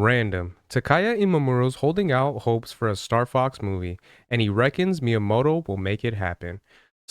Random. Takaya Imamura's holding out hopes for a Star Fox movie, and he reckons Miyamoto will make it happen.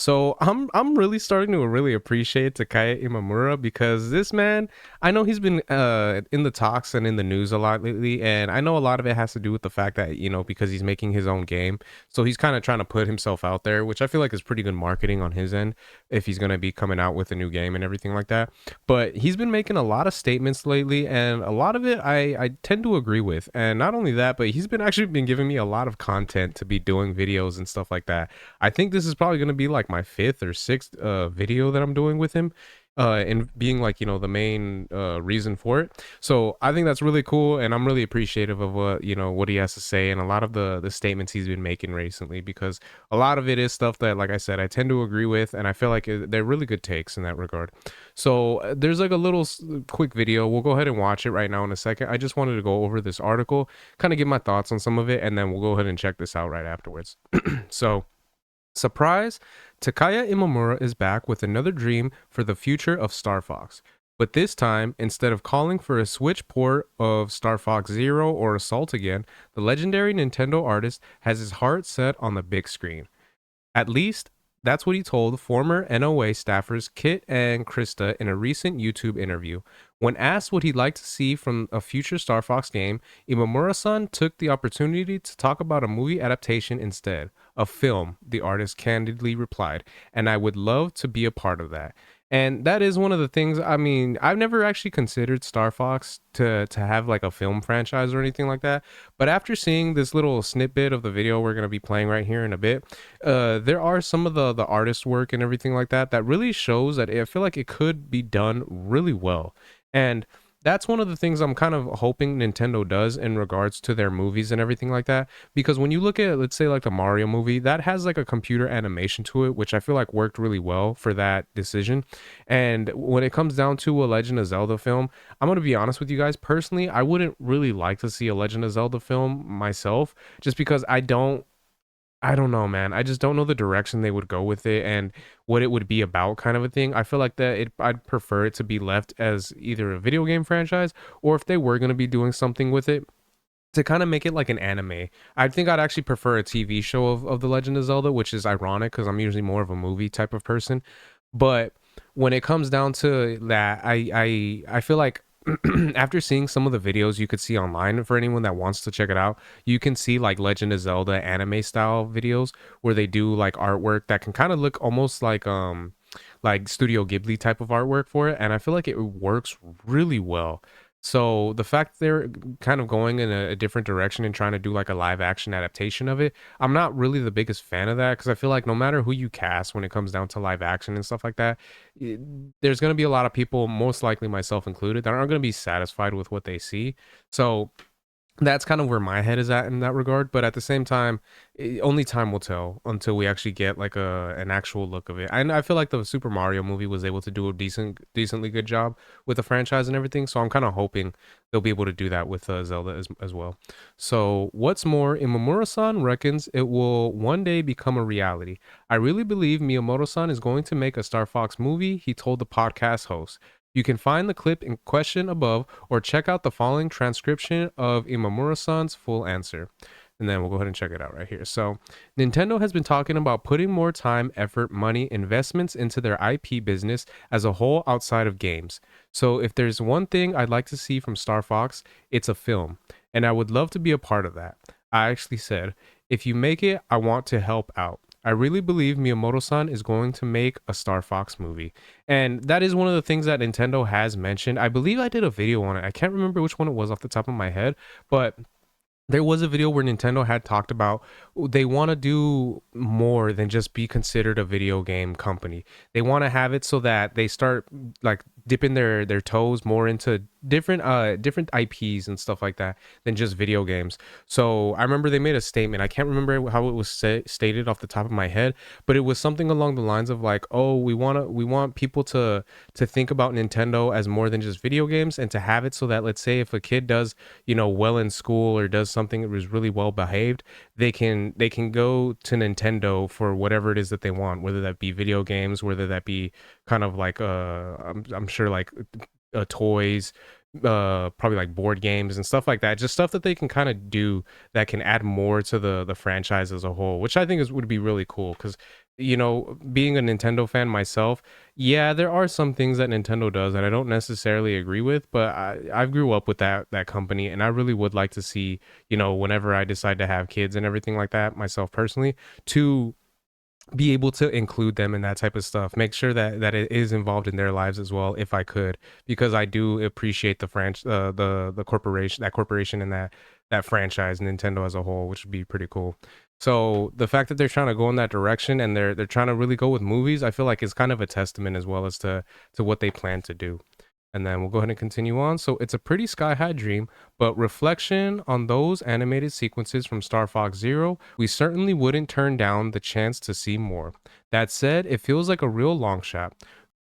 So I'm really starting to really appreciate Takaya Imamura because this man, I know he's been in the talks and in the news a lot lately, and I know a lot of it has to do with the fact that because he's making his own game, so he's kind of trying to put himself out there, which I feel like is pretty good marketing on his end if he's gonna be coming out with a new game and everything like that. But he's been making a lot of statements lately, and a lot of it I tend to agree with. And not only that, but he's been actually been giving me a lot of content to be doing videos and stuff like that. I think this is probably going to be like my fifth or sixth video that I'm doing with him, and being like the main reason for it. So I think that's really cool, and I'm really appreciative of what he has to say and a lot of the statements he's been making recently, because a lot of it is stuff that, like I said, I tend to agree with, and I feel like they're really good takes in that regard. So there's like a little quick video. We'll go ahead and watch it right now in a second. I just wanted to go over this article, kind of give my thoughts on some of it, and then we'll go ahead and check this out right afterwards. So, surprise, Takaya Imamura is back with another dream for the future of Star Fox. But this time, instead of calling for a Switch port of Star Fox Zero or Assault again, the legendary Nintendo artist has his heart set on the big screen. At least, that's what he told former NOA staffers Kit and Krista in a recent YouTube interview. When asked what he'd like to see from a future Star Fox game, Imamura-san took the opportunity to talk about a movie adaptation instead. A film, the artist candidly replied, and I would love to be a part of that. And that is one of the things. I mean, I've never actually considered Star Fox to have like a film franchise or anything like that. But after seeing this little snippet of the video we're gonna be playing right here in a bit, there are some of the artist work and everything like that that really shows that I feel like it could be done really well. And that's one of the things I'm kind of hoping Nintendo does in regards to their movies and everything like that. Because when you look at, let's say, like the Mario movie, that has like a computer animation to it, which I feel like worked really well for that decision. And when it comes down to a Legend of Zelda film, I'm going to be honest with you guys. Personally, I wouldn't really like to see a Legend of Zelda film myself, just because I don't know, man. I just don't know the direction they would go with it and what it would be about, kind of a thing. I feel like I'd prefer it to be left as either a video game franchise, or if they were going to be doing something with it, to kind of make it like an anime. I think I'd actually prefer a TV show of The Legend of Zelda, which is ironic because I'm usually more of a movie type of person. But when it comes down to that, I feel like after seeing some of the videos you could see online, for anyone that wants to check it out, you can see like Legend of Zelda anime style videos where they do like artwork that can kind of look almost like Studio Ghibli type of artwork for it, and I feel like it works really well. So the fact they're kind of going in a different direction and trying to do like a live action adaptation of it, I'm not really the biggest fan of that, because I feel like no matter who you cast when it comes down to live action and stuff like that, it, there's going to be a lot of people, most likely myself included, that aren't going to be satisfied with what they see. So that's kind of where my head is at in that regard. But at the same time, only time will tell until we actually get like an actual look of it. And I feel like the Super Mario movie was able to do a decently good job with the franchise and everything. So I'm kind of hoping they'll be able to do that with Zelda as well. So what's more, Imamura-san reckons it will one day become a reality. I really believe Miyamoto-san is going to make a Star Fox movie, he told the podcast host. You can find the clip in question above, or check out the following transcription of Imamura-san's full answer. And then we'll go ahead and check it out right here. So, Nintendo has been talking about putting more time, effort, money, investments into their IP business as a whole outside of games. So, if there's one thing I'd like to see from Star Fox, it's a film. And I would love to be a part of that. I actually said, if you make it, I want to help out. I really believe Miyamoto-san is going to make a Star Fox movie. And that is one of the things that Nintendo has mentioned. I believe I did a video on it. I can't remember which one it was off the top of my head, but there was a video where Nintendo had talked about they want to do more than just be considered a video game company. They want to have it so that they start like dipping their toes more into different IPs and stuff like that than just video games. So I remember they made a statement. I can't remember how it was stated off the top of my head, but it was something along the lines of like, "Oh, we want people to think about Nintendo as more than just video games, and to have it so that, let's say, if a kid does well in school or does something that was really well behaved, they can go to Nintendo for whatever it is that they want, whether that be video games, whether that be kind of like I'm sure like toys, probably like board games and stuff like that, just stuff that they can kind of do that can add more to the franchise as a whole, which I think is would be really cool. Because being a Nintendo fan myself, yeah, there are some things that Nintendo does that I don't necessarily agree with, but I grew up with that company, and I really would like to see, whenever I decide to have kids and everything like that myself personally, to be able to include them in that type of stuff, make sure that it is involved in their lives as well, if I could, because I do appreciate the corporation and that franchise, Nintendo as a whole, which would be pretty cool. So the fact that they're trying to go in that direction, and they're trying to really go with movies, I feel like is kind of a testament as well as to what they plan to do. And then we'll go ahead and continue on. So it's a pretty sky high dream, but reflection on those animated sequences from Star Fox Zero, we certainly wouldn't turn down the chance to see more. That said, it feels like a real long shot.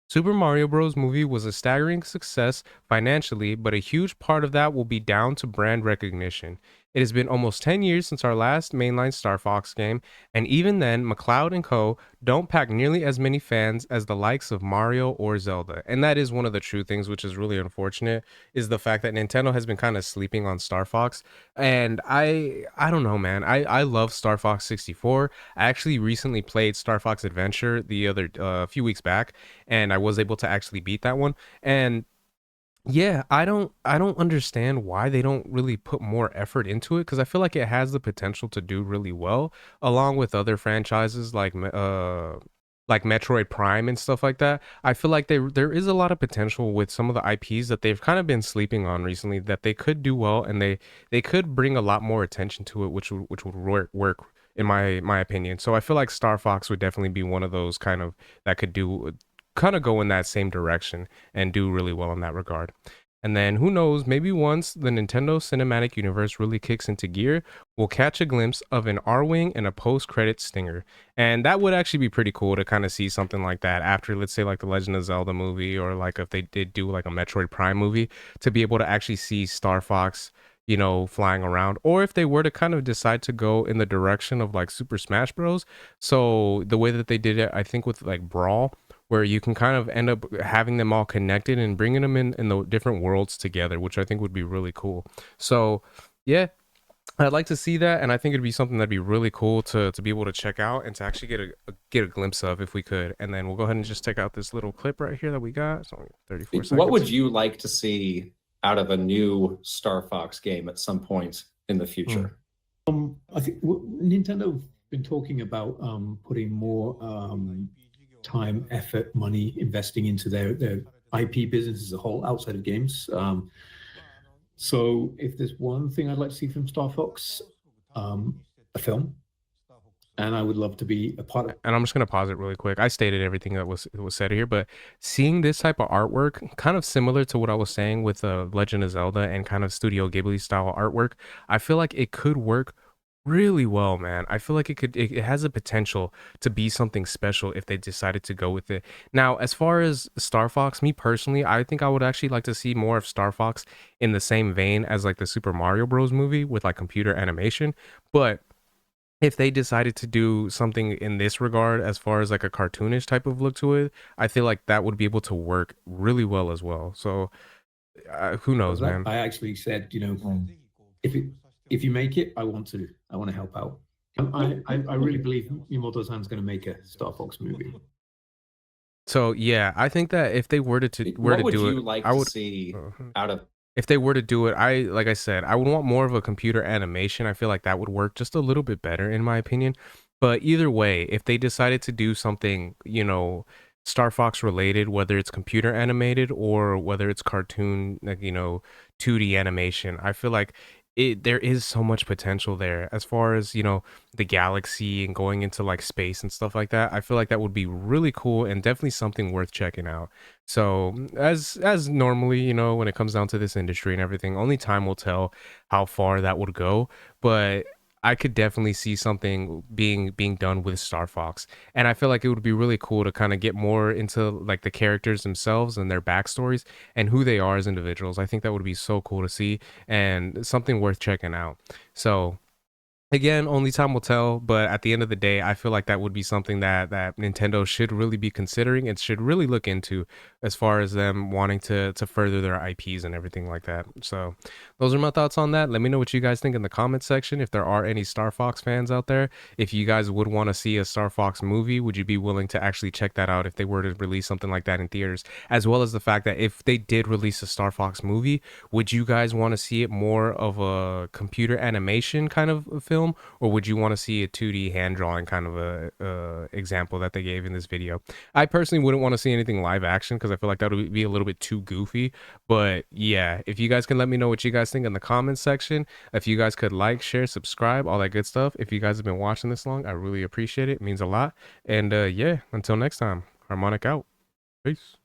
Super Mario Bros. Movie was a staggering success financially, but a huge part of that will be down to brand recognition. It has been almost 10 years since our last mainline Star Fox game, and even then, McLeod and Co. don't pack nearly as many fans as the likes of Mario or Zelda. And that is one of the true things, which is really unfortunate, is the fact that Nintendo has been kind of sleeping on Star Fox. And I don't know, man. I love Star Fox 64. I actually recently played Star Fox Adventure the other a few weeks back, and I was able to actually beat that one. And yeah, I don't understand why they don't really put more effort into it, because I feel like it has the potential to do really well along with other franchises like Metroid Prime and stuff like that. I feel like there is a lot of potential with some of the IPs that they've kind of been sleeping on recently, that they could do well, and they could bring a lot more attention to it, which would work in my opinion. So I feel like Star Fox would definitely be one of those kind of that could do kind of go in that same direction and do really well in that regard. And then who knows, maybe once the Nintendo Cinematic Universe really kicks into gear, we'll catch a glimpse of an R-Wing and a post-credit stinger. And that would actually be pretty cool to kind of see something like that after, let's say, like the Legend of Zelda movie, or like if they did do like a Metroid Prime movie, to be able to actually see Star Fox, flying around. Or if they were to kind of decide to go in the direction of like Super Smash Bros. So the way that they did it, I think with like Brawl, where you can kind of end up having them all connected and bringing them in the different worlds together, which I think would be really cool. So, yeah, I'd like to see that, and I think it'd be something that'd be really cool to be able to check out and to actually get a glimpse of if we could. And then we'll go ahead and just check out this little clip right here that we got. It's only 34 What would seconds. you like to see out of a new Star Fox game at some point in the Hmm. future? I think Nintendo have been talking about putting more time, effort, money investing into their IP business as a whole outside of games. So if there's one thing I'd like to see from Star Fox, a film, and I would love to be a part of. And I'm just gonna pause it really quick. I stated everything that was said here, but seeing this type of artwork, kind of similar to what I was saying with Legend of Zelda and kind of Studio Ghibli style artwork, I feel like it could work really well, man. I feel like it has the potential to be something special if they decided to go with it. Now, as far as Star Fox, me personally, I think I would actually like to see more of Star Fox in the same vein as like the Super Mario Bros. Movie with like computer animation, but if they decided to do something in this regard as far as like a cartoonish type of look to it, I feel like that would be able to work really well as well. So who knows, That man. I actually said, if it if you make it, I want to help out. I really believe Miyamoto-san's going to make a Star Fox movie. So yeah, I think that if they were What to would do it, you like I to would. see uh, out of if they were to do it, like I said, I would want more of a computer animation. I feel like that would work just a little bit better in my opinion. But either way, if they decided to do something, Star Fox related, whether it's computer animated or whether it's cartoon, like, 2D animation, I feel like there is so much potential there as far as, the galaxy and going into like space and stuff like that. I feel like that would be really cool and definitely something worth checking out. So as normally, when it comes down to this industry and everything, only time will tell how far that would go. But I could definitely see something being done with Star Fox. And I feel like it would be really cool to kind of get more into like the characters themselves and their backstories and who they are as individuals. I think that would be so cool to see and something worth checking out. So Again, only time will tell, but at the end of the day, I feel like that would be something that Nintendo should really be considering and should really look into as far as them wanting to further their IPs and everything like that. So, those are my thoughts on that. Let me know what you guys think in the comment section. If there are any Star Fox fans out there, if you guys would want to see a Star Fox movie, would you be willing to actually check that out if they were to release something like that in theaters? As well as the fact that if they did release a Star Fox movie, would you guys want to see it more of a computer animation kind of a film, or would you want to see a 2D hand drawing kind of a example that they gave in this video? I personally wouldn't want to see anything live action because I feel like that would be a little bit too goofy. But yeah, if you guys can let me know what you guys think in the comments section, if you guys could like, share, subscribe, all that good stuff. If you guys have been watching this long, I really appreciate it. It means a lot. And yeah, until next time, Harmonic out. Peace.